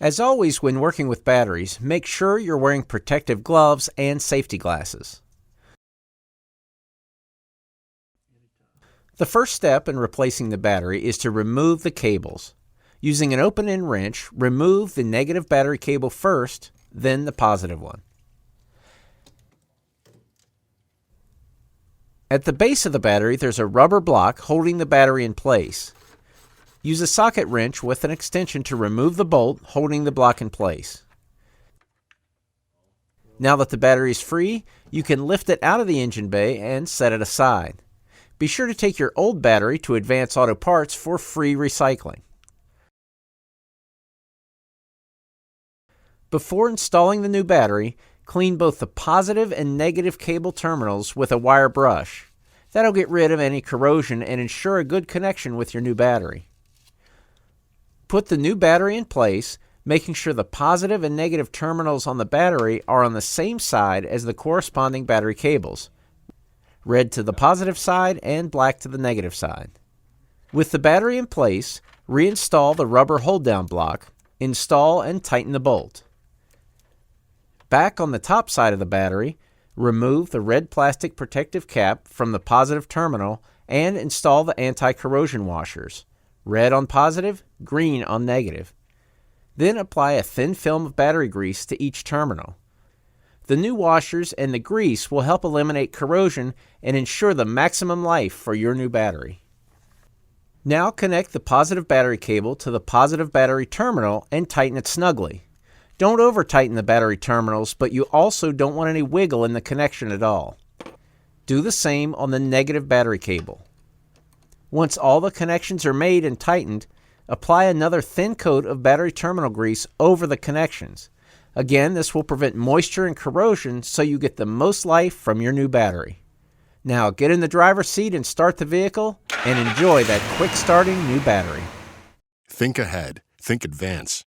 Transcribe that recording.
As always, when working with batteries, make sure you're wearing protective gloves and safety glasses. The first step in replacing the battery is to remove the cables. Using an open-end wrench, remove the negative battery cable first, then the positive one. At the base of the battery, there's a rubber block holding the battery in place. Use a socket wrench with an extension to remove the bolt holding the block in place. Now that the battery is free, you can lift it out of the engine bay and set it aside. Be sure to take your old battery to Advance Auto Parts for free recycling. Before installing the new battery, clean both the positive and negative cable terminals with a wire brush. That'll get rid of any corrosion and ensure a good connection with your new battery. Put the new battery in place, making sure the positive and negative terminals on the battery are on the same side as the corresponding battery cables. Red to the positive side and black to the negative side. With the battery in place, reinstall the rubber hold-down block, install and tighten the bolt. Back on the top side of the battery, remove the red plastic protective cap from the positive terminal and install the anti-corrosion washers, red on positive, green on negative. Then apply a thin film of battery grease to each terminal. The new washers and the grease will help eliminate corrosion and ensure the maximum life for your new battery. Now connect the positive battery cable to the positive battery terminal and tighten it snugly. Don't over-tighten the battery terminals, but you also don't want any wiggle in the connection at all. Do the same on the negative battery cable. Once all the connections are made and tightened, apply another thin coat of battery terminal grease over the connections. Again, this will prevent moisture and corrosion so you get the most life from your new battery. Now get in the driver's seat and start the vehicle and enjoy that quick starting new battery. Think ahead. Think Advance.